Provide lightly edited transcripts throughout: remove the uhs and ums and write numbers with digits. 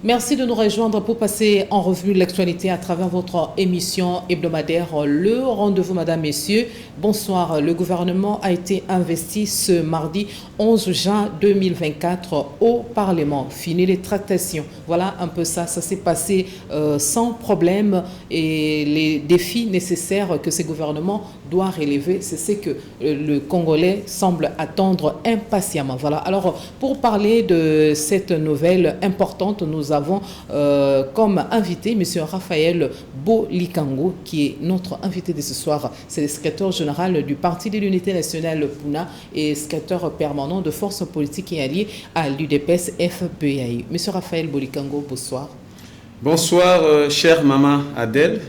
Merci de nous rejoindre pour passer en revue l'actualité à travers votre émission hebdomadaire Le Rendez-vous, Madame, Messieurs. Bonsoir. Le gouvernement a été investi ce mardi 11 juin 2024 au Parlement. Fini les tractations. Voilà un peu ça. Ça s'est passé sans problème et les défis nécessaires que ce gouvernement doit relever, c'est ce que le Congolais semble attendre impatiemment. Voilà. Alors, pour parler de cette nouvelle importante, nous avons comme invité M. Raphaël Bolikango, qui est notre invité de ce soir. C'est le secrétaire général du Parti de l'Unité nationale PUNA et secrétaire permanent de forces politiques et alliées à l'UDPS FPAI. M. Raphaël Bolikango, bonsoir. Bonsoir, chère maman Adèle.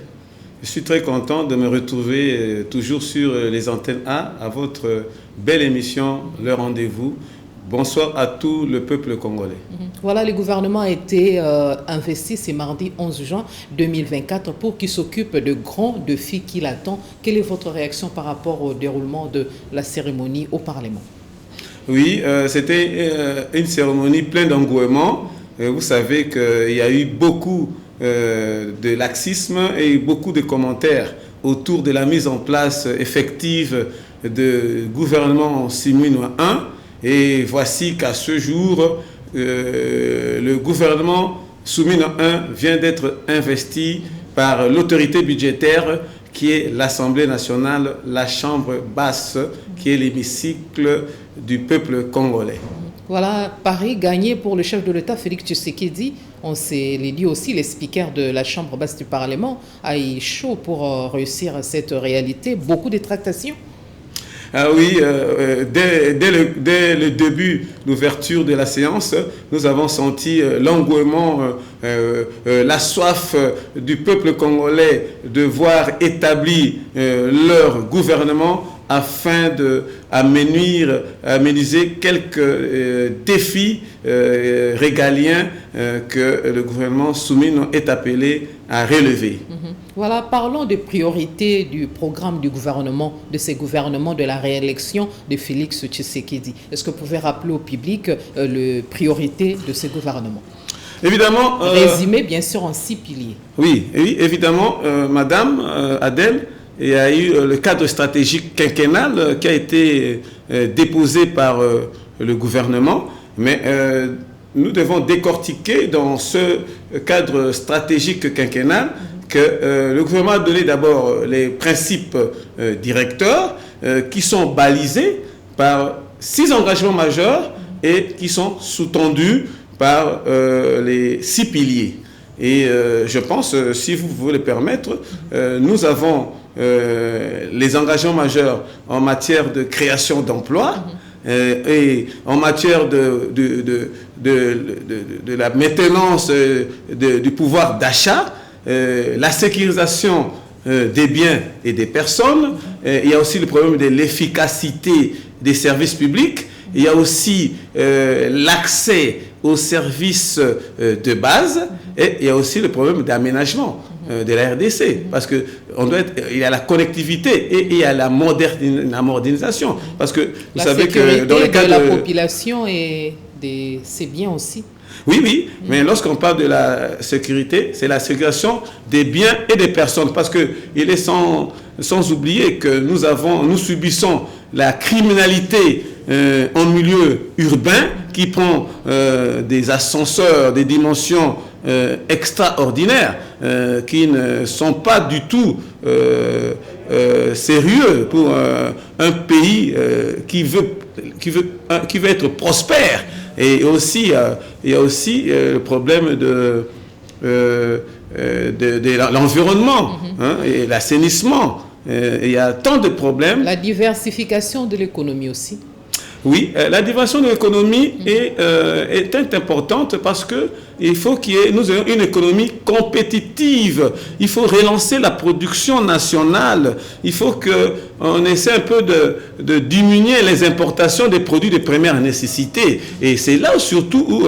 Je suis très content de me retrouver toujours sur les antennes A à votre belle émission Le Rendez-vous. Bonsoir à tout le peuple congolais. Voilà, le gouvernement a été investi ce mardi 11 juin 2024 pour qu'il s'occupe de grands défis qui l'attendent. Quelle est votre réaction par rapport au déroulement de la cérémonie au Parlement? Oui, c'était une cérémonie pleine d'engouement. Vous savez qu'il y a eu beaucoup de laxisme et beaucoup de commentaires autour de la mise en place effective de gouvernement Simino 1. Et voici qu'à ce jour, le gouvernement Simino 1 vient d'être investi par l'autorité budgétaire qui est l'Assemblée nationale, la chambre basse, qui est l'hémicycle du peuple congolais. Voilà, Paris gagné pour le chef de l'État, Félix Tshisekedi. On s'est dit aussi, les speakers de la Chambre basse du Parlement a eu chaud pour réussir cette réalité. Beaucoup de tractations. Ah oui, dès le début d'ouverture de la séance, nous avons senti l'engouement, la soif du peuple congolais de voir établi leur gouvernement afin d'amenuiser quelques défis régaliens que le gouvernement Simino est appelé à relever. Voilà, parlons des priorités du programme du gouvernement, de ces gouvernements, de la réélection de Félix Tshisekedi. Est-ce que vous pouvez rappeler au public les priorités de ces gouvernements? Évidemment. Résumé, bien sûr, en 6 piliers. Oui, évidemment, Madame Adèle, il y a eu le cadre stratégique quinquennal qui a été déposé par le gouvernement, mais nous devons décortiquer dans ce cadre stratégique quinquennal que le gouvernement a donné d'abord les principes directeurs qui sont balisés par 6 engagements majeurs et qui sont sous-tendus par les 6 piliers. Et je pense, si vous voulez le permettre, nous avons les engagements majeurs en matière de création d'emplois et en matière de la maintenance du pouvoir d'achat, la sécurisation des biens et des personnes. Il y a aussi le problème de l'efficacité des services publics. Il y a aussi l'accès aux services de base et il y a aussi le problème d'aménagement de la RDC, parce que il y a la connectivité et il y a la modernisation, parce que vous savez que dans le cas de la population et c'est bien aussi. Oui, mais lorsqu'on parle de la sécurité, c'est la sécurisation des biens et des personnes, parce que il est sans oublier que nous subissons la criminalité en milieu urbain qui prend des ascenseurs, des dimensions extraordinaires qui ne sont pas du tout sérieux pour un pays qui veut être prospère. Et aussi, il y a aussi le problème de l'environnement et l'assainissement. Il y a tant de problèmes. La diversification de l'économie aussi. Oui, la dimension de l'économie est importante parce qu'il faut nous ayons une économie compétitive. Il faut relancer la production nationale. Il faut qu'on essaie un peu de diminuer les importations des produits de première nécessité. Et c'est là surtout où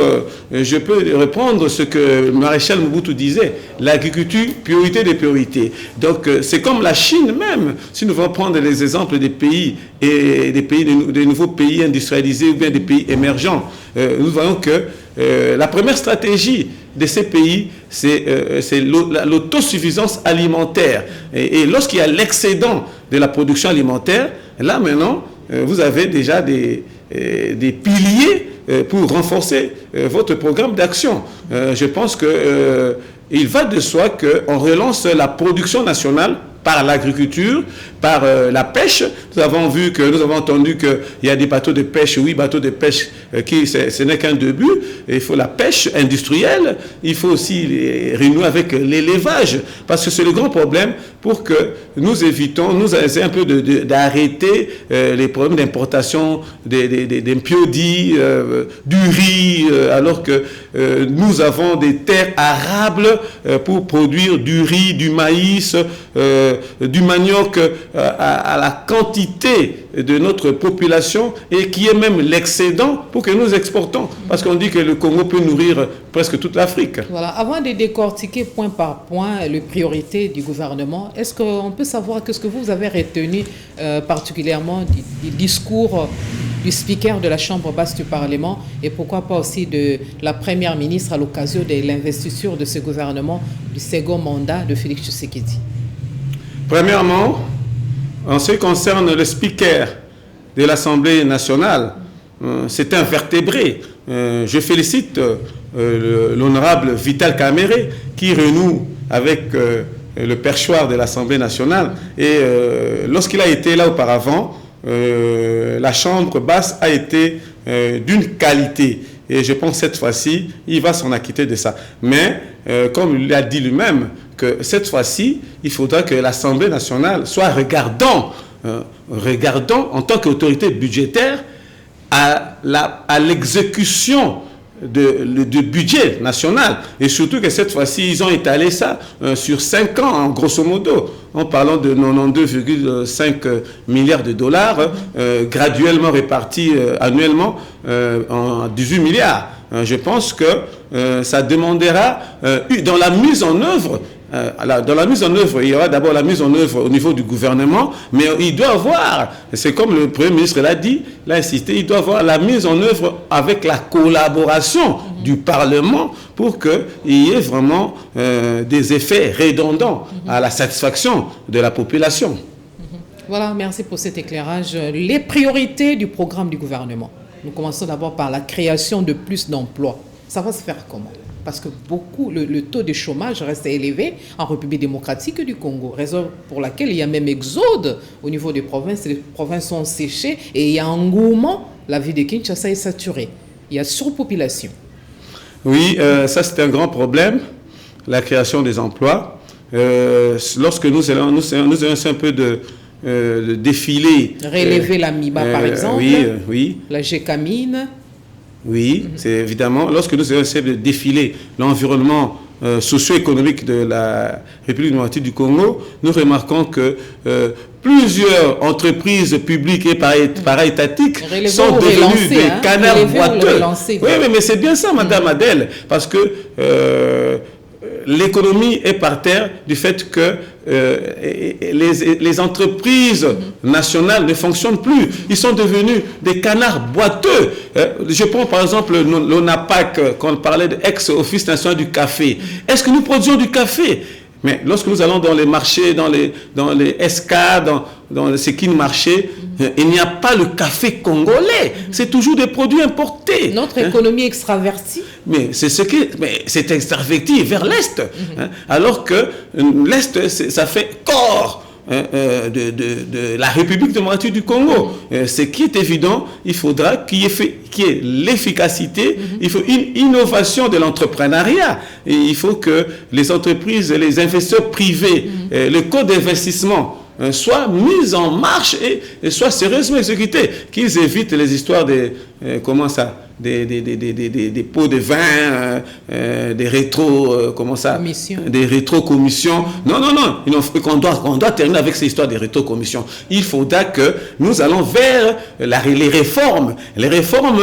je peux répondre ce que le maréchal Mobutu disait, l'agriculture, priorité des priorités. Donc c'est comme la Chine même. Si nous voulons prendre les exemples des pays et des nouveaux pays industrialisés ou bien des pays émergents, nous voyons que la première stratégie de ces pays, c'est l'autosuffisance alimentaire. Et lorsqu'il y a l'excédent de la production alimentaire, là maintenant, vous avez déjà des piliers pour renforcer votre programme d'action. Je pense qu'il va de soi qu'on relance la production nationale par l'agriculture, par la pêche. Nous avons entendu qu'il y a des bateaux de pêche, 8 bateaux de pêche ce n'est qu'un début. Il faut la pêche industrielle, il faut aussi renouer avec l'élevage, parce que c'est le grand problème pour que nous évitons, nous essayons un peu d'arrêter les problèmes d'importation d'impiodis, du riz, alors que nous avons des terres arables pour produire du riz, du maïs, du manioc à la quantité de notre population et qui est même l'excédent pour que nous exportons. Parce qu'on dit que le Congo peut nourrir presque toute l'Afrique. Voilà. Avant de décortiquer point par point les priorités du gouvernement, est-ce qu'on peut savoir qu'est-ce que vous avez retenu particulièrement du discours du speaker de la Chambre basse du Parlement et pourquoi pas aussi de la Première ministre à l'occasion de l'investiture de ce gouvernement du second mandat de Félix Tshisekedi? Premièrement, en ce qui concerne le speaker de l'Assemblée nationale, c'est un vertébré. Je félicite l'honorable Vital Kamerhe qui renoue avec le perchoir de l'Assemblée nationale. Et lorsqu'il a été là auparavant, la Chambre basse a été d'une qualité. Et je pense que cette fois-ci, il va s'en acquitter de ça. Mais, comme il l'a dit lui-même, que cette fois-ci, il faudra que l'Assemblée nationale soit regardant en tant qu'autorité budgétaire à l'exécution du budget national. Et surtout que cette fois-ci, ils ont étalé ça sur 5 ans, en grosso modo, en parlant de 92,5 milliards de dollars, graduellement répartis annuellement en 18 milliards. Je pense que ça demandera, dans la mise en œuvre, il y aura d'abord la mise en œuvre au niveau du gouvernement, mais il doit avoir, c'est comme le Premier ministre l'a dit, l'a insisté, il doit avoir la mise en œuvre avec la collaboration du Parlement pour qu'il y ait vraiment des effets redondants à la satisfaction de la population. Voilà, merci pour cet éclairage. Les priorités du programme du gouvernement. Nous commençons d'abord par la création de plus d'emplois. Ça va se faire comment? Parce que le taux de chômage reste élevé en République démocratique du Congo, raison pour laquelle il y a même exode au niveau des provinces. Les provinces sont séchées et il y a engouement. La ville de Kinshasa est saturée. Il y a surpopulation. Oui, ça c'est un grand problème, la création des emplois. Lorsque nous allons un peu de défiler... Relever la MIBA par exemple, oui. La GECAMINE. Oui, c'est évidemment, lorsque nous essayons de défiler l'environnement socio-économique de la République démocratique du Congo, nous remarquons que plusieurs entreprises publiques et para-étatiques sont devenues des canards boiteux. Oui, mais c'est bien ça, Madame Adèle, parce que l'économie est par terre du fait que les entreprises nationales ne fonctionnent plus. Ils sont devenus des canards boiteux. Je prends par exemple l'ONAPAC, quand on parlait de ex-Office national du café. Est-ce que nous produisons du café? Mais lorsque nous allons dans les marchés, dans les SK, dans ces marchés, il n'y a pas le café congolais. C'est toujours des produits importés. Notre économie extravertie. Mais c'est extraverti vers l'Est. Alors que l'Est, ça fait corps de la République démocratique du Congo. Ce qui est évident, il faudra qu'il y ait l'efficacité, il faut une innovation de l'entrepreneuriat. Il faut que les entreprises, les investisseurs privés, le code d'investissement soient mis en marche et soient sérieusement exécutés, qu'ils évitent les histoires des pots de vin, des rétro-commissions. Non. On doit terminer avec ces histoires des rétro-commissions. Il faudra que nous allons vers les réformes. Les réformes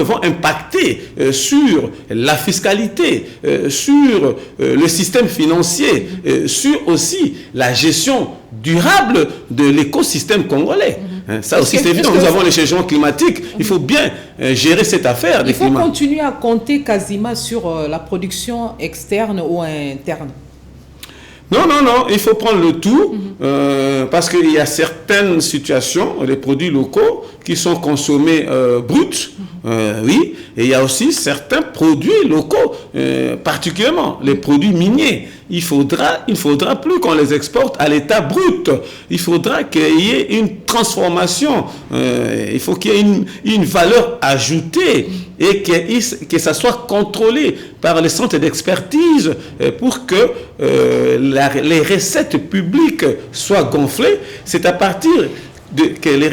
vont impacter sur la fiscalité, sur le système financier, sur aussi la gestion durable de l'écosystème congolais. Ça aussi, c'est évident. Nous avons les changements climatiques. Il faut bien gérer cette affaire. Il faut continuer à compter quasiment sur la production externe ou interne. Non, non, non, il faut prendre le tout parce qu'il y a certaines situations, les produits locaux qui sont consommés bruts, oui, et il y a aussi certains produits locaux, particulièrement les produits miniers. Il faudra plus qu'on les exporte à l'état brut. Il faudra qu'il y ait une transformation. Il faut qu'il y ait une valeur ajoutée et que ça soit contrôlé par les centres d'expertise pour que les recettes publiques soient gonflées. C'est à partir dès que les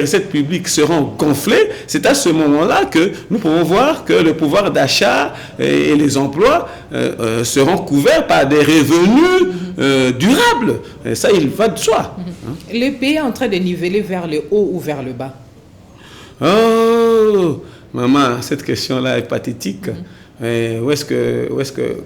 recettes publiques seront gonflées, c'est à ce moment-là que nous pouvons voir que le pouvoir d'achat et les emplois seront couverts par des revenus durables. Et ça, il va de soi. Le pays est en train de niveler vers le haut ou vers le bas? Oh, maman, cette question-là est pathétique.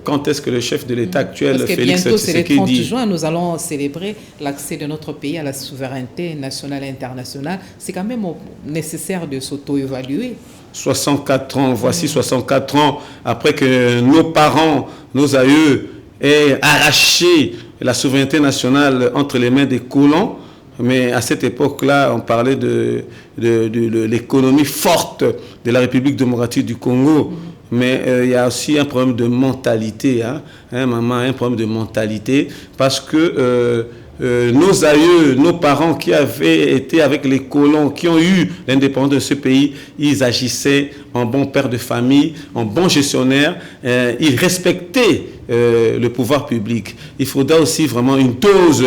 Quand est-ce que le chef de l'État actuel, Parce que Félix bientôt, c'est le 30 dit... juin, nous allons célébrer l'accès de notre pays à la souveraineté nationale et internationale. C'est quand même nécessaire de s'auto-évaluer. 64 ans, voici 64 ans après que nos parents, nos aïeux aient arraché la souveraineté nationale entre les mains des colons. Mais à cette époque-là, on parlait de l'économie forte de la République démocratique du Congo. Mais il y a aussi un problème de mentalité, maman, un problème de mentalité, parce que nos aïeux, nos parents qui avaient été avec les colons, qui ont eu l'indépendance de ce pays, ils agissaient en bon père de famille, en bon gestionnaire, ils respectaient le pouvoir public. Il faudra aussi vraiment une dose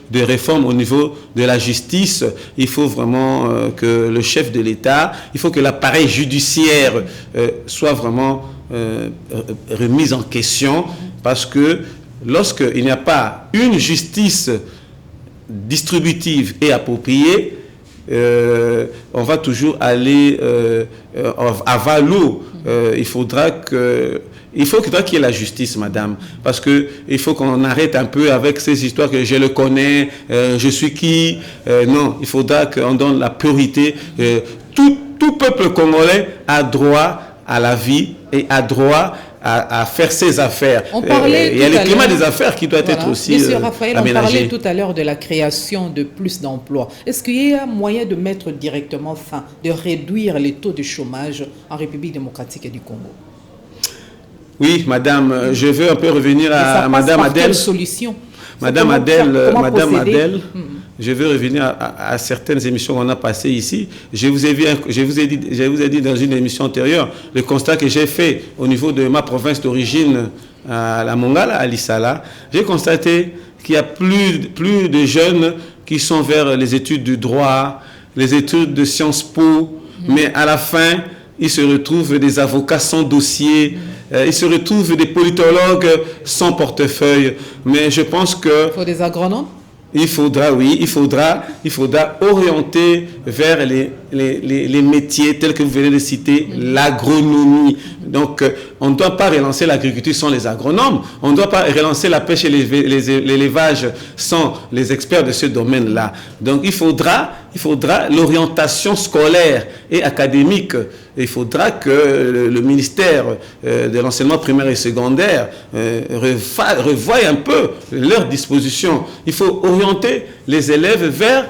de réforme au niveau de la justice. Il faut vraiment que le chef de l'État, il faut que l'appareil judiciaire soit vraiment remis en question, parce que lorsqu'il n'y a pas une justice distributive et appropriée, on va toujours aller à valo. Il faudra qu'il y ait la justice, madame, parce que il faut qu'on arrête un peu avec ces histoires que je le connais, je suis qui. Non, il faudra qu'on donne la priorité. Tout peuple congolais a droit à la vie et a droit à faire ses affaires. Il y a le climat des affaires qui doit être aussi Monsieur Raphaël, aménagé. On parlait tout à l'heure de la création de plus d'emplois. Est-ce qu'il y a moyen de mettre directement fin, de réduire les taux de chômage en République démocratique du Congo? Oui, madame, je veux un peu revenir à madame Adèle. Quelle solution? Madame Adèle, je veux revenir à certaines émissions qu'on a passées ici. Je vous ai dit dans une émission antérieure le constat que j'ai fait au niveau de ma province d'origine, à la Mongala, à Lissala. J'ai constaté qu'il y a plus de jeunes qui sont vers les études du droit, les études de Sciences Po, mais à la fin, ils se retrouvent des avocats sans dossier, ils se retrouvent des politologues sans portefeuille. Mais je pense que... Il faut des agronomes? Il faudra orienter vers les métiers tels que vous venez de citer, l'agronomie. Donc, on ne doit pas relancer l'agriculture sans les agronomes. On ne doit pas relancer la pêche et l'élevage sans les experts de ce domaine-là. Donc, il faudra l'orientation scolaire et académique. Il faudra que le ministère de l'enseignement primaire et secondaire revoie un peu leurs dispositions. Il faut orienter les élèves vers,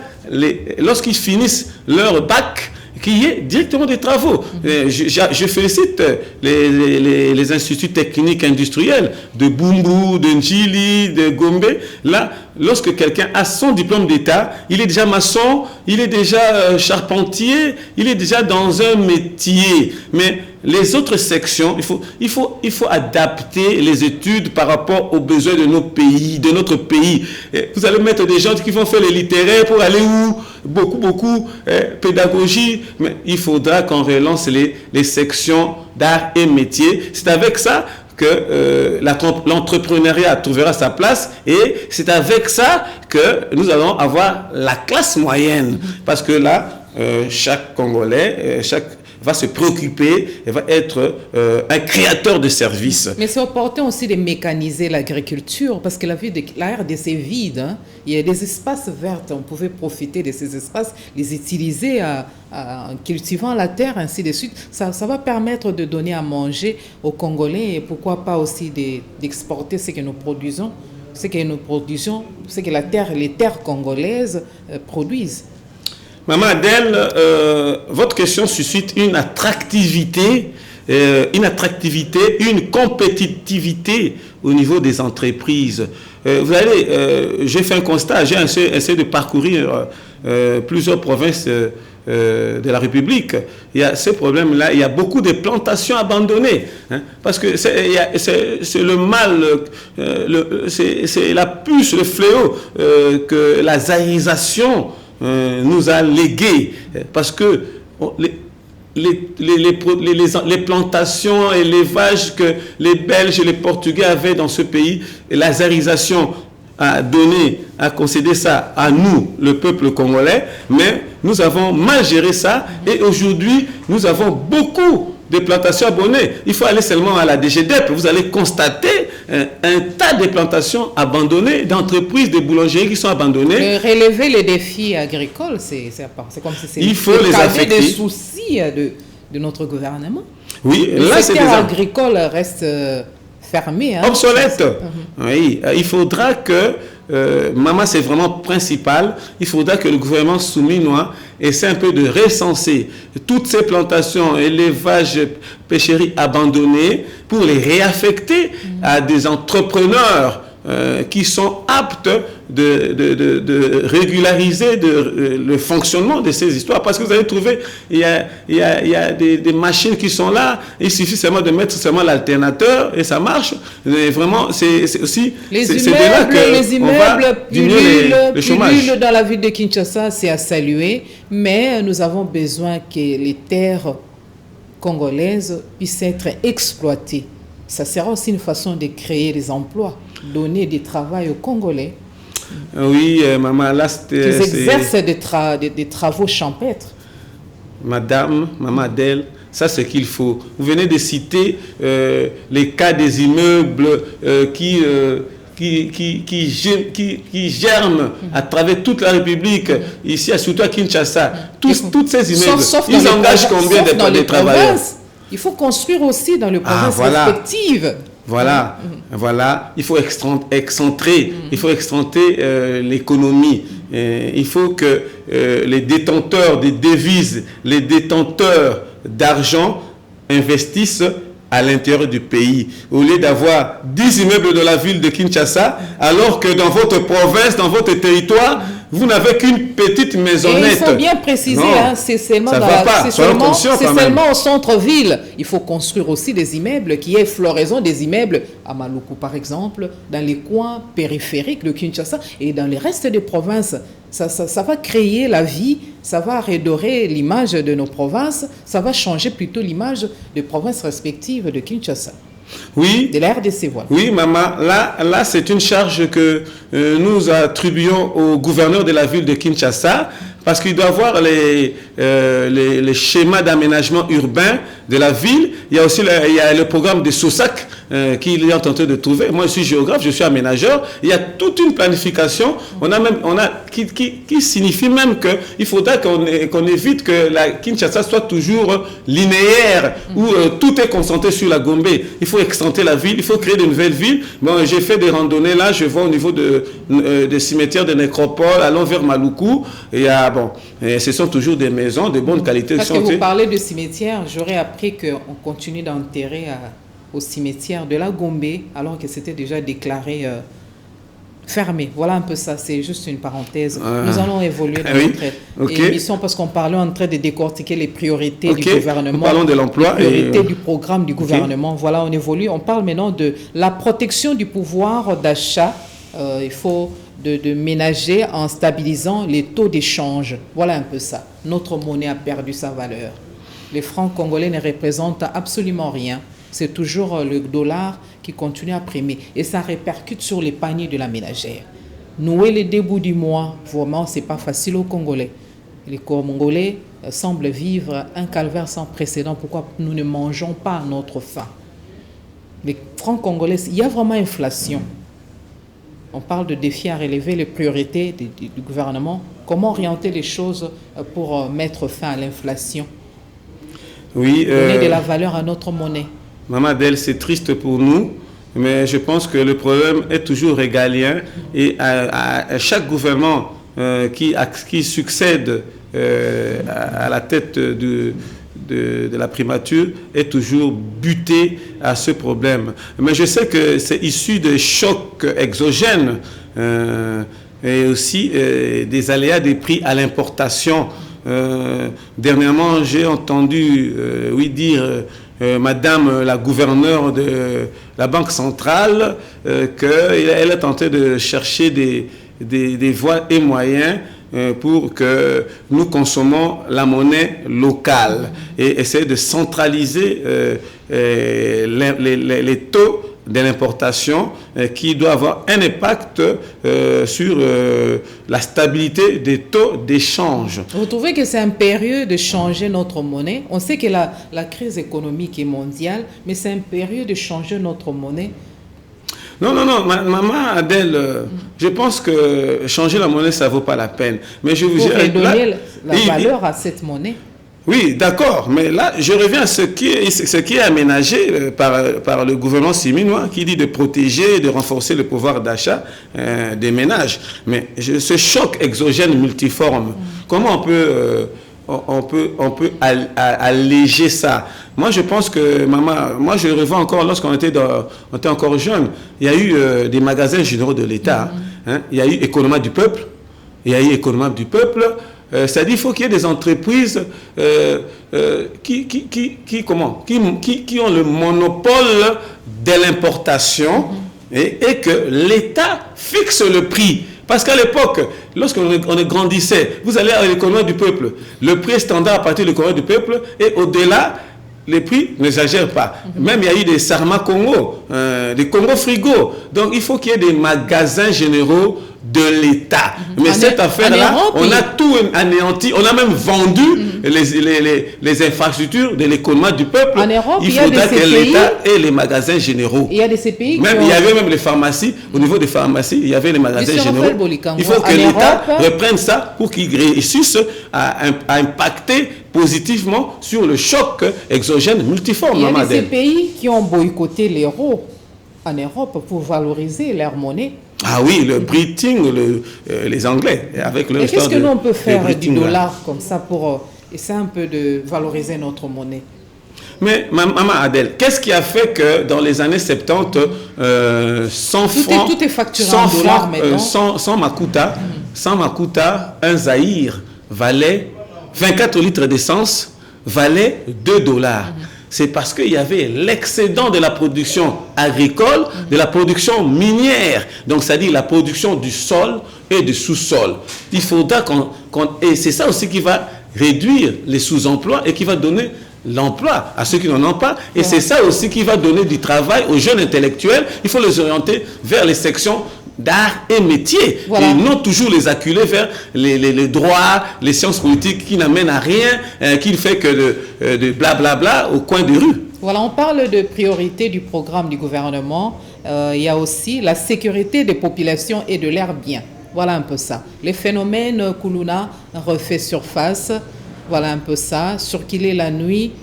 lorsqu'ils finissent leur bac, qu'il y ait directement des travaux. Je félicite les instituts techniques industriels de Bumbu, de Njili, de Gombe. Là, lorsque quelqu'un a son diplôme d'État, il est déjà maçon, il est déjà charpentier, il est déjà dans un métier. Mais les autres sections, il faut adapter les études par rapport aux besoins de nos pays, de notre pays. Vous allez mettre des gens qui vont faire les littéraires pour aller où? Beaucoup, pédagogie, mais il faudra qu'on relance les sections d'art et métiers. C'est avec ça que l'entrepreneuriat trouvera sa place, et c'est avec ça que nous allons avoir la classe moyenne. Parce que là, chaque Congolais, va se préoccuper, elle va être un créateur de services. Mais c'est opportun aussi de mécaniser l'agriculture parce que la RDC est vide. Hein. Il y a des espaces verts, on pouvait profiter de ces espaces, les utiliser en cultivant la terre, ainsi de suite. Ça va permettre de donner à manger aux Congolais et pourquoi pas aussi d'exporter ce que nous produisons, ce que les terres congolaises produisent. Maman Adèle, votre question suscite une attractivité, une compétitivité au niveau des entreprises. Vous allez, j'ai fait un constat, j'ai essayé de parcourir plusieurs provinces de la République. Il y a ces problèmes-là, il y a beaucoup de plantations abandonnées, hein, parce que c'est le mal, c'est la puce, le fléau que la zaïrisation nous a légué, parce que les plantations et l'élevage que les Belges et les Portugais avaient dans ce pays, la zaïrisation a concédé ça à nous, le peuple congolais, mais nous avons mal géré ça et aujourd'hui, nous avons beaucoup de plantations abandonnées. Il faut aller seulement à la DGDEP, vous allez constater un tas de plantations abandonnées, d'entreprises, de boulangeries qui sont abandonnées. Relever les défis agricoles, c'est comme si c'était il faut les affecter. Des soucis de notre gouvernement. Oui, le secteur agricole reste fermé. Hein, obsolète. Oui, il faudra que, maman, c'est vraiment principal, il faudra que le gouvernement souminois essaie un peu de recenser toutes ces plantations, élevages, pêcheries abandonnées pour les réaffecter à des entrepreneurs qui sont aptes de régulariser le fonctionnement de ces histoires. Parce que vous allez trouver, il y a des machines qui sont là, il suffit seulement de mettre seulement l'alternateur et ça marche. Et vraiment, c'est aussi de là que on va diminuer le chômage. Dans la ville de Kinshasa, c'est à saluer, mais nous avons besoin que les terres congolaises puissent être exploitées. Ça sera aussi une façon de créer des emplois, donner du travail aux Congolais. Oui, maman, là, ils exercent des travaux champêtres. Maman Adèle, ça c'est qu'il faut. Vous venez de citer les cas des immeubles qui germent à travers toute la République, ici, surtout à Kinshasa. Toutes ces immeubles, ils engagent combien de travailleurs? Il faut construire aussi dans les provinces respectives. Voilà, il faut excentrer, l'économie. Il faut que les détenteurs des devises, les détenteurs d'argent investissent à l'intérieur du pays. Au lieu d'avoir 10 immeubles de la ville de Kinshasa, alors que dans votre province, dans votre territoire, vous n'avez qu'une petite maisonnette. Et il faut bien préciser, hein, c'est seulement au centre-ville. Il faut construire aussi des immeubles qui aient floraison des immeubles à Maluku, par exemple, dans les coins périphériques de Kinshasa et dans les restes des provinces. Ça va créer la vie, ça va redorer l'image de nos provinces, ça va changer plutôt l'image des provinces respectives de Kinshasa. Oui, de la RDC, voilà. Oui, maman, là c'est une charge que nous attribuons au gouverneur de la ville de Kinshasa parce qu'il doit avoir les schémas d'aménagement urbain de la ville. Il y a aussi le programme de SOSAC qu'il est en train de trouver. Moi, je suis géographe, je suis aménageur. Il y a toute une planification. Qui signifie même qu'il faudra qu'on évite que la Kinshasa soit toujours linéaire, où tout est concentré sur la Gombe. Il faut extenter la ville, il faut créer de nouvelles villes. Bon, j'ai fait des randonnées là, je vois au niveau des cimetières de nécropole, allons vers Maluku. Et ce sont toujours des maisons de bonne qualité. Parce que vous parlez de cimetières, j'aurais appris qu'on continue d'enterrer au cimetière de la Gombe, alors que c'était déjà déclaré fermé. Voilà un peu ça, c'est juste une parenthèse. Nous allons évoluer dans notre émission parce qu'on parlait en train de décortiquer les priorités du gouvernement. Nous parlons de l'emploi. Les priorités du programme du gouvernement. Voilà, on évolue. On parle maintenant de la protection du pouvoir d'achat. Il faut de ménager en stabilisant les taux d'échange. Voilà un peu ça. Notre monnaie a perdu sa valeur. Les francs congolais ne représentent absolument rien. C'est toujours le dollar qui continue à primer. Et ça répercute sur les paniers de la ménagère. Nouer les débuts du mois, vraiment, ce n'est pas facile aux Congolais. Les Congolais semble vivre un calvaire sans précédent. Pourquoi nous ne mangeons pas à notre faim? Les francs congolais, il y a vraiment inflation. On parle de défis à relever, les priorités du gouvernement. Comment orienter les choses pour mettre fin à l'inflation? Oui, donner de la valeur à notre monnaie. Maman Adèle, c'est triste pour nous, mais je pense que le problème est toujours régalien et à chaque gouvernement qui succède à la tête de la primature est toujours buté à ce problème. Mais je sais que c'est issu de chocs exogènes et aussi des aléas des prix à l'importation. Dernièrement, j'ai entendu dire Madame la gouverneure de la Banque centrale qu'elle est tentée de chercher des voies et moyens pour que nous consommons la monnaie locale et essayer de centraliser les taux de l'importation qui doit avoir un impact sur la stabilité des taux d'échange. Vous trouvez que c'est impérieux de changer notre monnaie? On sait que la crise économique est mondiale, mais c'est impérieux de changer notre monnaie? Non, maman Adèle, je pense que changer la monnaie, ça ne vaut pas la peine. Mais je vous pour redonner la valeur à cette monnaie. Oui, d'accord, mais là, je reviens à ce qui est aménagé par le gouvernement siminois qui dit de protéger, de renforcer le pouvoir d'achat des ménages. Mais ce choc exogène multiforme, comment on peut alléger ça? Moi, je pense que, maman, moi, je revois encore, lorsqu'on était encore jeune, il y a eu des magasins généraux de l'État. Il y a eu Économat du Peuple, c'est-à-dire qu'il faut qu'il y ait des entreprises qui ont le monopole de l'importation et que l'État fixe le prix. Parce qu'à l'époque, lorsqu'on grandissait, vous allez à l'économie du peuple, le prix est standard à partir de l'économie du peuple et au-delà, les prix n'exagèrent pas. Même il y a eu des Sarma Congo, des Congo Frigo. Donc il faut qu'il y ait des magasins généraux de l'État. Mais cette affaire-là, on a tout anéanti, on a même vendu les infrastructures de l'économie du peuple. En Europe, il faudra que l'État ait les magasins généraux. Il y a de ces pays il y avait même les pharmacies, au niveau des pharmacies, il y avait les magasins généraux. Il faut que l'État reprenne ça pour qu'il réussisse à impacter positivement sur le choc exogène multiforme. Il y a de ces pays qui ont boycotté l'euro en Europe pour valoriser leur monnaie. Ah oui, le Briting, les Anglais, avec leur histoire. Et qu'est-ce que nous on peut faire du dollar comme ça pour essayer un peu de valoriser notre monnaie? Mais maman Adèle, qu'est-ce qui a fait que dans les années 70, 100 francs, tout est facturé en dollars maintenant. Sans Makuta, un Zaïre valait 24 litres d'essence, valait 2 dollars. C'est parce qu'il y avait l'excédent de la production agricole, de la production minière. Donc, c'est-à-dire la production du sol et du sous-sol. Il faudra et c'est ça aussi qui va réduire les sous-emplois et qui va donner l'emploi à ceux qui n'en ont pas. Et c'est ça aussi qui va donner du travail aux jeunes intellectuels. Il faut les orienter vers les sections d'art et métier, et non toujours les acculer vers les droits, les sciences politiques qui n'amènent à rien, qui ne fait que de blablabla au coin des rues. Voilà, on parle de priorité du programme du gouvernement. Il y a aussi la sécurité des populations et de l'air bien. Voilà un peu ça. Les phénomènes Kuluna refait surface. Voilà un peu ça. Circuler la nuit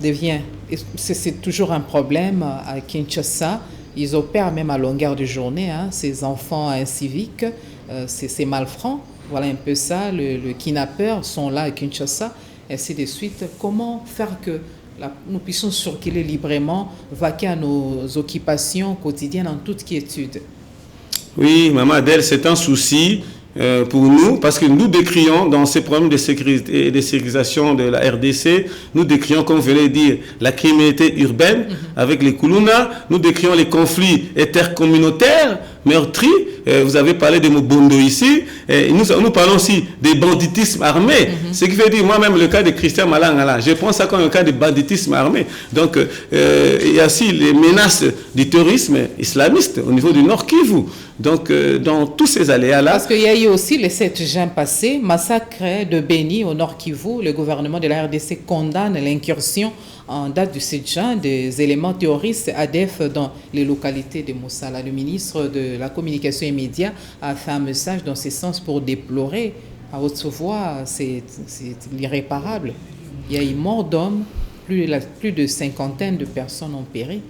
devient... C'est toujours un problème à Kinshasa. Ils opèrent même à longueur de journée, ces enfants inciviques, ces malfrats. Voilà un peu ça. Le kidnappeurs sont là à Kinshasa, ainsi de suite. Comment faire que nous puissions circuler librement, vaquer à nos occupations quotidiennes en toute quiétude? Oui, maman Adèle, c'est un souci pour nous, parce que nous décrions dans ces problèmes de sécurité et de sécurisation de la RDC, nous décrions, comme vous venez de dire, la criminalité urbaine avec les Kuluna, nous décrions les conflits intercommunautaires meurtris. Vous avez parlé de Mobondo ici. Nous parlons aussi des banditismes armés. Ce qui veut dire, moi-même, le cas de Christian Malanga, je prends ça comme un cas de banditisme armé. Donc, il y a aussi les menaces du terrorisme islamiste au niveau du Nord Kivu. Donc, dans tous ces aléas-là... Parce qu'il y a eu aussi le 7 juin passé, massacre de Beni au Nord Kivu. Le gouvernement de la RDC condamne l'incursion en date du 7 juin des éléments terroristes ADF dans les localités de Moussala. Le ministre de la Communication et Médias a fait un message dans ce sens pour déplorer à haute voix, c'est l'irréparable. Il y a eu mort d'hommes, plus de cinquantaine de personnes ont péri.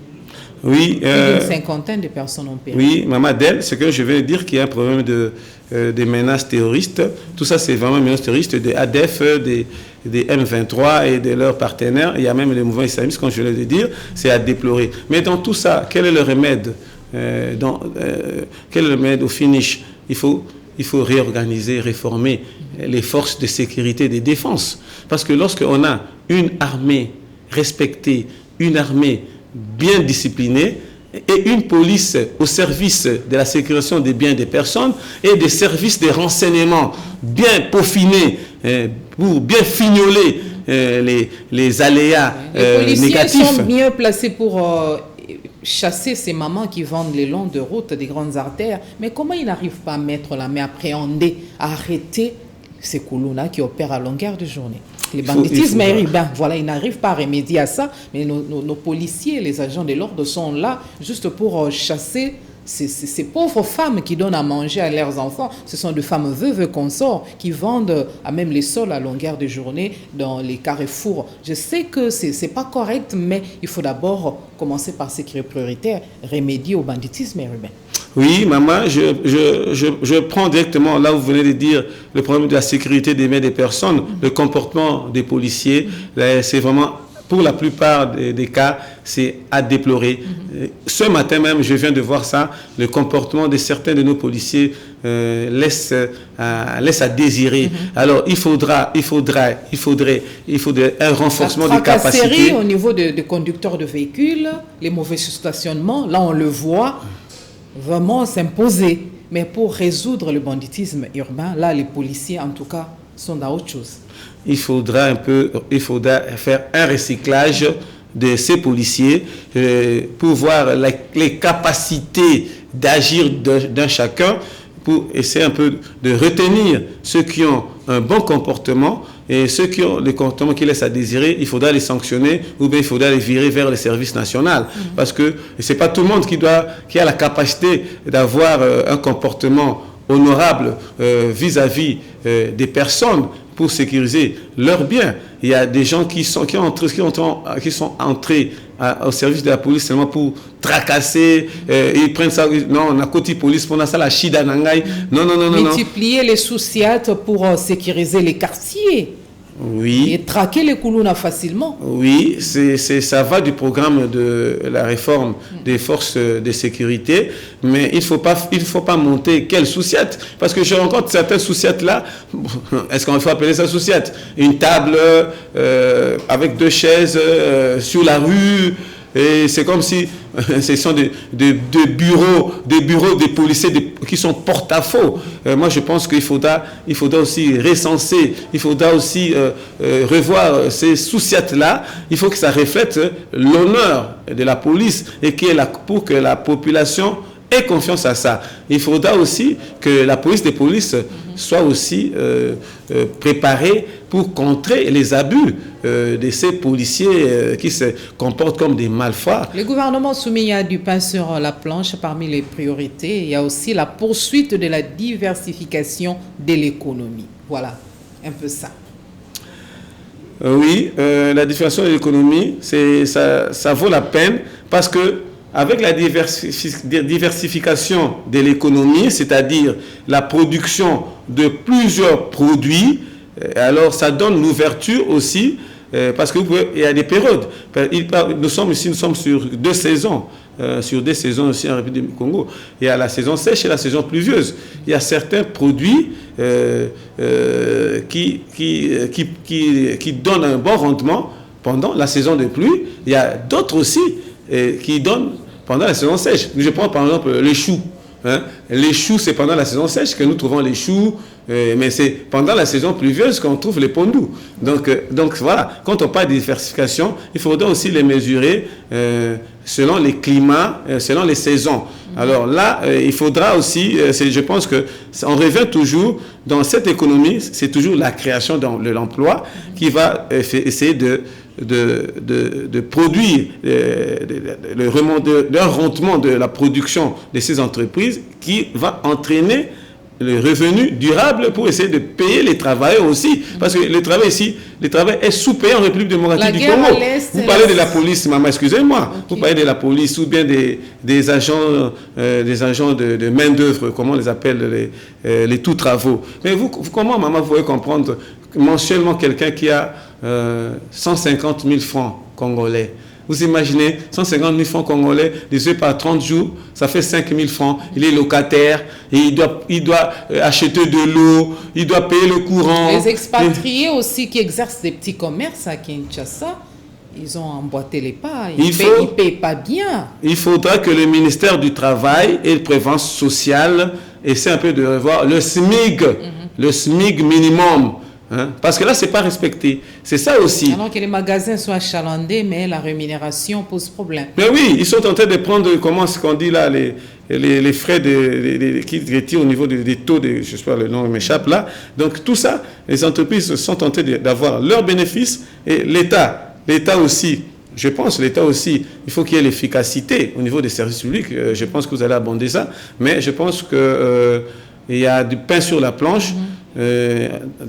Oui, plus d'une cinquantaine de personnes ont péri. Oui, Maman Adel, c'est que je vais dire qu'il y a un problème de menaces terroristes. Tout ça, c'est vraiment une menace terroriste des ADF, des M23 et de leurs partenaires. Il y a même les mouvements islamistes, comme je viens de dire, c'est à déplorer. Mais dans tout ça, quel est le remède quel est le remède au finish? Il faut réorganiser, réformer les forces de sécurité et de défense. Parce que lorsqu'on a une armée respectée, une armée bien disciplinée, et une police au service de la sécurisation des biens des personnes et des services de renseignement bien peaufinés pour bien fignoler les aléas les policiers négatifs. Sont mieux placés pour chasser ces mamans qui vendent les longs de route des grandes artères. Mais comment ils n'arrivent pas à mettre la main, à appréhender, à arrêter ces coulons-là qui opèrent à longueur de journée? Les banditismes urbains, voilà, ils n'arrivent pas à remédier à ça, mais nos policiers, les agents de l'ordre sont là juste pour chasser ces pauvres femmes qui donnent à manger à leurs enfants. Ce sont des femmes veuves consorts qui vendent à même les sols à longueur de journée dans les carrefours. Je sais que c'est pas correct, mais il faut d'abord commencer par ce qui est prioritaire, remédier au banditisme urbain. Oui, maman, je prends directement, là où vous venez de dire, le problème de la sécurité des biens des personnes, le comportement des policiers, c'est vraiment, pour la plupart des cas, c'est à déplorer. Ce matin même, je viens de voir ça, le comportement de certains de nos policiers laisse à désirer. Alors, il faudrait un renforcement des capacités. Au niveau des conducteurs de véhicules, les mauvais stationnements, là on le voit, vraiment s'imposer. Mais pour résoudre le banditisme urbain, là, les policiers, en tout cas, sont dans autre chose. Il faudra faire un recyclage de ces policiers pour voir les capacités d'agir d'un chacun, pour essayer un peu de retenir ceux qui ont un bon comportement et ceux qui ont des comportements qui laissent à désirer, il faudra les sanctionner ou bien il faudra les virer vers le service national. Parce que ce n'est pas tout le monde qui a la capacité d'avoir un comportement honorable vis-à-vis des personnes pour sécuriser leurs biens. Il y a des gens qui sont entrés au service de la police seulement pour tracasser, ils prennent ça, non, on a côté police, pour ça la chida nangai, non. Multiplier les sous-siates pour sécuriser les quartiers. Oui. Et traquer les Koulouna facilement. Oui, ça va du programme de la réforme des forces de sécurité, mais il faut pas monter quelle sous-siate, parce que je rencontre certains sous-siates là, est-ce qu'on faut appeler ça sous-siate? Une table avec 2 chaises sur la rue, et c'est comme si ce sont des bureaux des policiers qui sont porte-à-faux. Moi, je pense qu'il faudra aussi recenser, il faudra aussi revoir ces sous-siates-là. Il faut que ça reflète l'honneur de la police et pour que la population ait confiance à ça. Il faudra aussi que la police des polices soit aussi préparée pour contrer les abus de ces policiers qui se comportent comme des malfrats. Le gouvernement soumet du pain sur la planche parmi les priorités. Il y a aussi la poursuite de la diversification de l'économie. Voilà, un peu ça. Oui, la diversification de l'économie, ça vaut la peine parce que avec la diversification de l'économie, c'est-à-dire la production de plusieurs produits, alors ça donne l'ouverture aussi, parce qu'il y a des périodes. Nous sommes sur 2 saisons. Sur des saisons aussi en République du Congo. Il y a la saison sèche et la saison pluvieuse. Il y a certains produits qui donnent un bon rendement pendant la saison de pluie. Il y a d'autres aussi qui donnent pendant la saison sèche. Je prends par exemple le chou. Hein. Les choux, c'est pendant la saison sèche que nous trouvons les choux, mais c'est pendant la saison pluvieuse qu'on trouve les pondous. Donc voilà, quand on parle de diversification, il faudra aussi les mesurer selon les climats, selon les saisons. Alors là, il faudra aussi, je pense qu'on revient toujours dans cette économie, c'est toujours la création de l'emploi qui va essayer de produire le rendement de la production de ces entreprises qui va entraîner le revenu durable pour essayer de payer les travailleurs aussi. Parce que le travail ici, le travail est sous-payé en République démocratique du Congo. Vous parlez de la police, maman, excusez-moi. Okay. Vous parlez de la police ou bien des agents de main-d'œuvre, comment on les appelle, les tout-travaux. Mais comment, maman, vous pouvez comprendre mensuellement quelqu'un qui a 150 000 francs congolais? Vous imaginez, 150 000 francs congolais, divisé par 30 jours, ça fait 5 000 francs. Il est locataire, et il doit acheter de l'eau, il doit payer le courant. Les expatriés aussi qui exercent des petits commerces à Kinshasa, ils ont emboîté les pas, ils ne payent pas bien. Il faudra que le ministère du Travail et de Prévention sociale essaie un peu de revoir le SMIC minimum. Hein? Parce que là, ce n'est pas respecté. C'est ça aussi. Alors que les magasins sont achalandés, mais la rémunération pose problème. Mais oui, ils sont en train de prendre, comment est-ce qu'on dit là, les frais qui retirent au niveau des taux, je ne sais pas, le nom m'échappe là. Donc tout ça, les entreprises sont en train d'avoir leurs bénéfices et l'État aussi. Je pense l'État aussi, il faut qu'il y ait l'efficacité au niveau des services publics. Je pense que vous allez abonder ça. Mais je pense qu'il y a du pain sur la planche.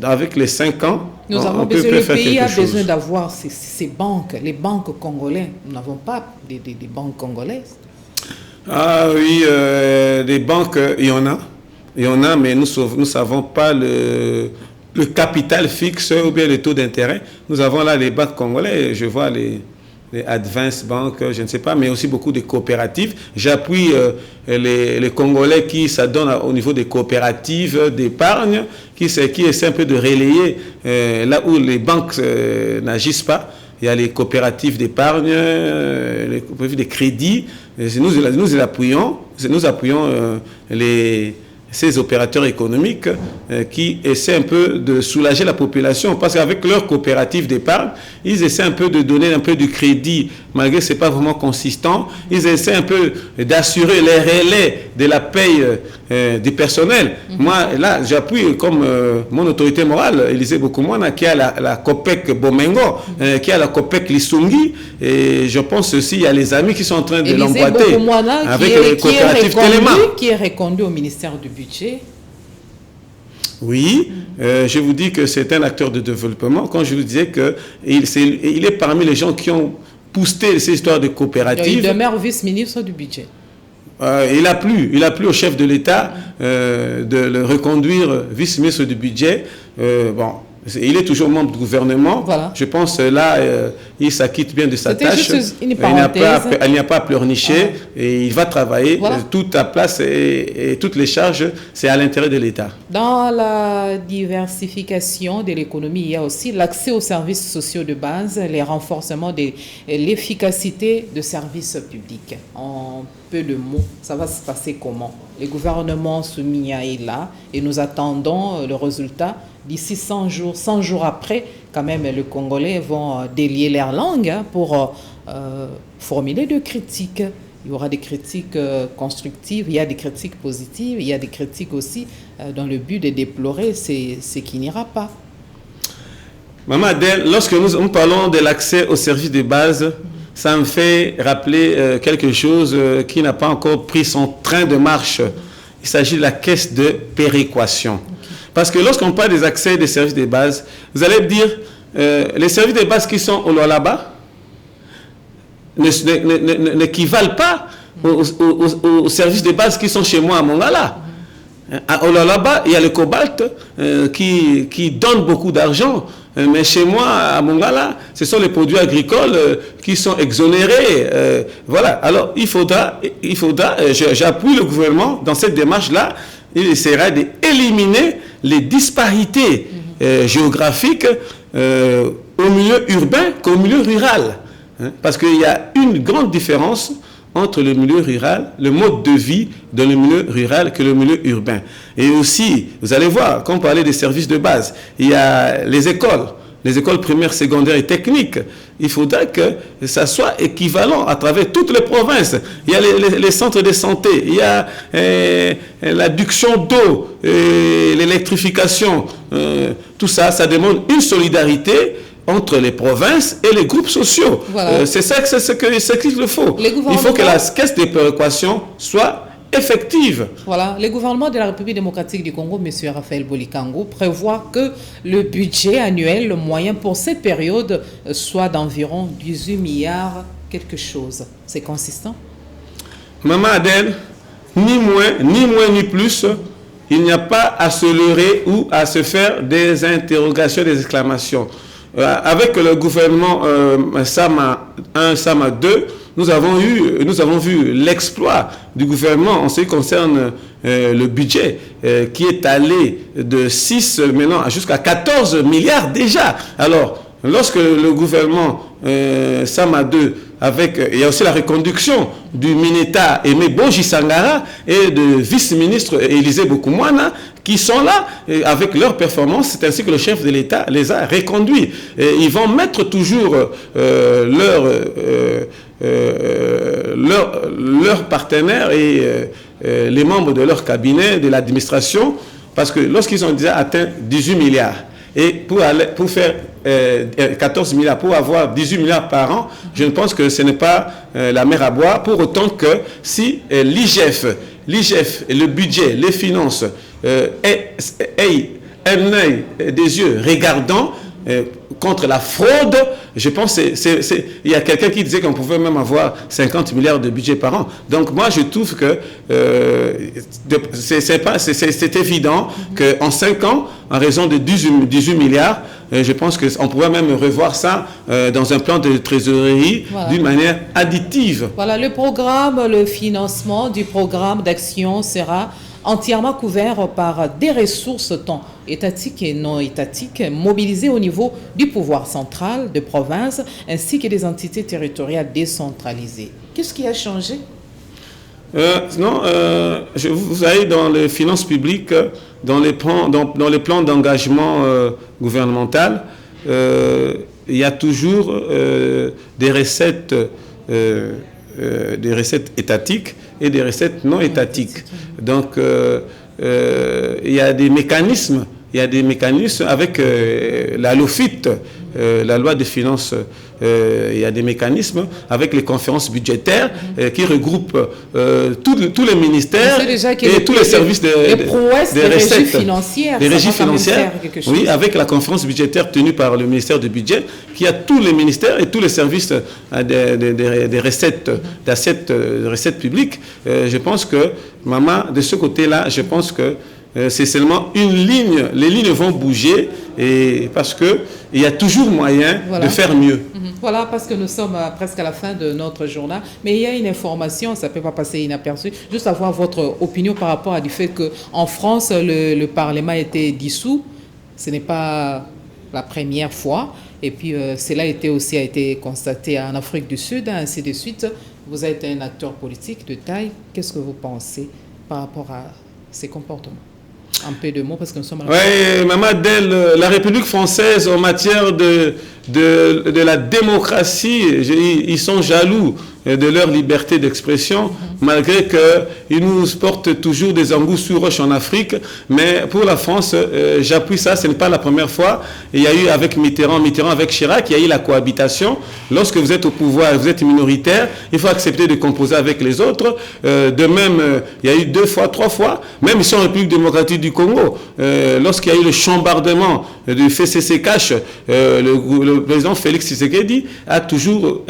Avec les 5 ans, le pays a besoin d'avoir ces banques, les banques congolaises. Nous n'avons pas des banques congolaises. Ah oui, des banques, il y en a, mais nous ne savons pas le capital fixe ou bien le taux d'intérêt. Nous avons là les banques congolaises, je vois les Advance Bank, je ne sais pas, mais aussi beaucoup de coopératives. J'appuie les Congolais qui s'adonnent au niveau des coopératives d'épargne, qui essaient un peu de relayer là où les banques n'agissent pas. Il y a les coopératives d'épargne, les coopératives de crédit. Nous appuyons ces opérateurs économiques qui essaient un peu de soulager la population, parce qu'avec leur coopérative d'épargne, ils essaient un peu de donner un peu de crédit, malgré que ce n'est pas vraiment consistant. Ils essaient un peu d'assurer les relais de la paye du personnel. Moi, là, j'appuie comme mon autorité morale, Élisée Bokoumouana, qui a la COPEC Bomengo, qui a la COPEC Lissungi, et je pense aussi il y a les amis qui sont en train de l'emboîter avec les coopératives Téléma. Qui est reconduit au ministère du Budget. Oui, je vous dis que c'est un acteur de développement. Quand je vous disais qu'il est parmi les gens qui ont boosté ces histoires de coopératives. Il demeure vice-ministre du Budget. Il a plu au chef de l'État de le reconduire vice-ministre du Budget. Il est toujours membre du gouvernement. Voilà. Je pense là, il s'acquitte bien de sa tâche. Il n'y a pas à pleurnicher et il va travailler. Voilà. Toute la place et toutes les charges, c'est à l'intérêt de l'État. Dans la diversification de l'économie, il y a aussi l'accès aux services sociaux de base, les renforcements de l'efficacité de services publics. En peu de mots, ça va se passer comment? Le gouvernement soumis à là et nous attendons le résultat. D'ici 100 jours après, quand même, les Congolais vont délier leur langue pour formuler des critiques. Il y aura des critiques constructives, il y a des critiques positives, il y a des critiques aussi dans le but de déplorer ce qui n'ira pas. Maman Adèle, lorsque nous parlons de l'accès aux services de base, ça me fait rappeler quelque chose qui n'a pas encore pris son train de marche. Il s'agit de la caisse de péréquation. Parce que lorsqu'on parle des accès des services de base, vous allez me dire, les services de base qui sont au Lualaba n'équivalent pas aux services de base qui sont chez moi à Mongala. Au Lualaba, il y a le cobalt qui donne beaucoup d'argent. Mais chez moi, à Mongala, ce sont les produits agricoles qui sont exonérés. Voilà. Alors, il faudra j'appuie le gouvernement dans cette démarche-là. Il essaiera d'éliminer les disparités géographiques au milieu urbain qu'au milieu rural. Hein, parce qu'il y a une grande différence entre le milieu rural, le mode de vie dans le milieu rural que le milieu urbain. Et aussi, vous allez voir, quand on parlait des services de base, il y a les écoles primaires, secondaires et techniques. Il faudra que ça soit équivalent à travers toutes les provinces. Il y a les centres de santé, il y a l'adduction d'eau, l'électrification. Tout ça, ça demande une solidarité entre les provinces et les groupes sociaux. Voilà. C'est ça qu'il le faut. Il faut que la caisse de péréquation soit effective. Voilà, le gouvernement de la République démocratique du Congo, M. Raphaël Bolikango, prévoit que le budget annuel, le moyen pour cette période, soit d'environ 18 milliards quelque chose. C'est consistant? Maman Adèle, ni moins ni plus, il n'y a pas à se leurrer ou à se faire des interrogations, des exclamations. Avec le gouvernement Sama 1, Sama 2, nous avons vu l'exploit du gouvernement en ce qui concerne le budget qui est allé de 6 maintenant jusqu'à 14 milliards déjà. Alors, lorsque le gouvernement Sama 2, il y a aussi la reconduction du Mineta Aimé Boji Sangara et de vice-ministre Élisée Bokoumouana qui sont là avec leur performance. C'est ainsi que le chef de l'État les a reconduits. Et ils vont mettre toujours leurs partenaires et les membres de leur cabinet, de l'administration, parce que lorsqu'ils ont déjà atteint 18 milliards, et pour faire 14 milliards, pour avoir 18 milliards par an, je ne pense que ce n'est pas la mer à boire, pour autant que si l'IGF, le budget, les finances, aient un œil des yeux regardant contre la fraude, je pense il y a quelqu'un qui disait qu'on pouvait même avoir 50 milliards de budget par an. Donc moi je trouve que c'est évident qu'en 5 ans, en raison de 18 milliards, je pense qu'on pourrait même revoir ça dans un plan de trésorerie d'une manière additive. Voilà, le financement du programme d'action sera entièrement couvert par des ressources tant étatiques et non étatiques mobilisées au niveau du pouvoir central, de province, ainsi que des entités territoriales décentralisées. Qu'est-ce qui a changé? Vous savez, dans les finances publiques, dans les plans d'engagement gouvernemental, il y a toujours des recettes étatiques et des recettes non étatiques. Donc, il y a des mécanismes avec la LOFIT, la loi de finances. Il y a des mécanismes avec les conférences budgétaires qui regroupent tous les ministères et tous les services des régies financières. Des régies financières, oui, avec la conférence budgétaire tenue par le ministère du Budget, qui a tous les ministères et tous les services des recettes, des recettes publiques. Je pense que, maman, de ce côté-là, je pense que c'est seulement une ligne. Les lignes vont bouger parce qu'il y a toujours moyen de faire mieux. Voilà, parce que nous sommes presque à la fin de notre journal. Mais il y a une information, ça ne peut pas passer inaperçu. Juste avoir votre opinion par rapport à du fait qu'en France, le Parlement a été dissous. Ce n'est pas la première fois. Et puis, cela a été constaté en Afrique du Sud, ainsi de suite. Vous êtes un acteur politique de taille. Qu'est-ce que vous pensez par rapport à ces comportements? Un peu de mots parce que nous sommes à la Oui, Maman Adèle, la République française en matière de la démocratie, ils sont jaloux de leur liberté d'expression, malgré qu'ils nous portent toujours des embouts sous roche en Afrique. Mais pour la France, j'appuie ça, ce n'est pas la première fois. Il y a eu avec Mitterrand avec Chirac, il y a eu la cohabitation. Lorsque vous êtes au pouvoir, vous êtes minoritaire, il faut accepter de composer avec les autres. De même, il y a eu 2 fois, 3 fois, même ici en République démocratique du Congo, lorsqu'il y a eu le chambardement du FCC-Cash, le président Félix Tshisekedi a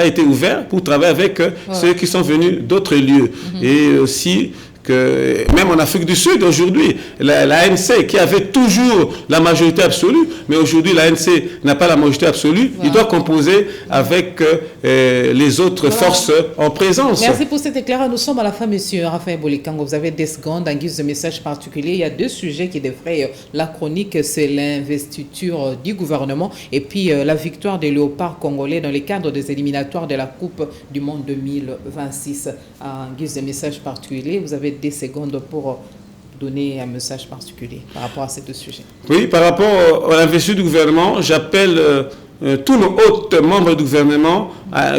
été ouvert pour travailler avec ceux qui sont venus d'autres lieux. Et aussi que même en Afrique du Sud, aujourd'hui, l'ANC qui avait toujours la majorité absolue, mais aujourd'hui l'ANC n'a pas la majorité absolue, il doit composer avec les autres forces en présence. Merci pour cet éclairage. Nous sommes à la fin, monsieur Raphaël Bolikango. Vous avez des secondes en guise de message particulier. Il y a deux sujets qui défrayent la chronique, c'est l'investiture du gouvernement et puis la victoire des léopards congolais dans le cadre des éliminatoires de la Coupe du Monde 2026. En guise de message particulier, vous avez des secondes pour donner un message particulier par rapport à ces deux sujets. Oui, par rapport à l'investiture du gouvernement, j'appelle tous nos autres membres du gouvernement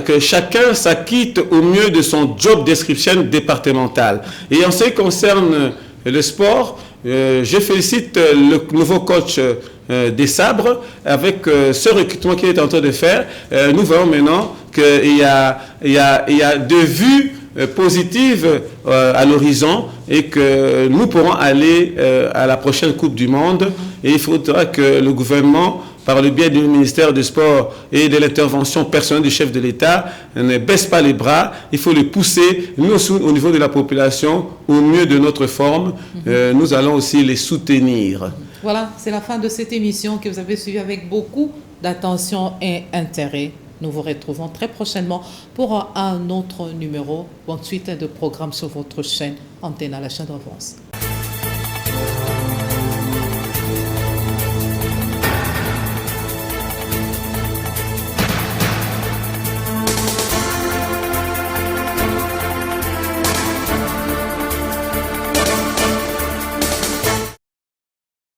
que chacun s'acquitte au mieux de son job description départemental. Et en ce qui concerne le sport, je félicite le nouveau coach des Sabres avec ce recrutement qu'il est en train de faire. Nous voyons maintenant qu'il y a deux vues positives à l'horizon et que nous pourrons aller à la prochaine Coupe du Monde. Et il faudra que le gouvernement, par le biais du ministère du Sport et de l'intervention personnelle du chef de l'État, ne baisse pas les bras. Il faut les pousser, nous aussi, au niveau de la population, au mieux de notre forme. Nous allons aussi les soutenir. Voilà, c'est la fin de cette émission que vous avez suivie avec beaucoup d'attention et intérêt. Nous vous retrouvons très prochainement pour un autre numéro. Bonne suite de programme sur votre chaîne Antenne à la chaîne de France.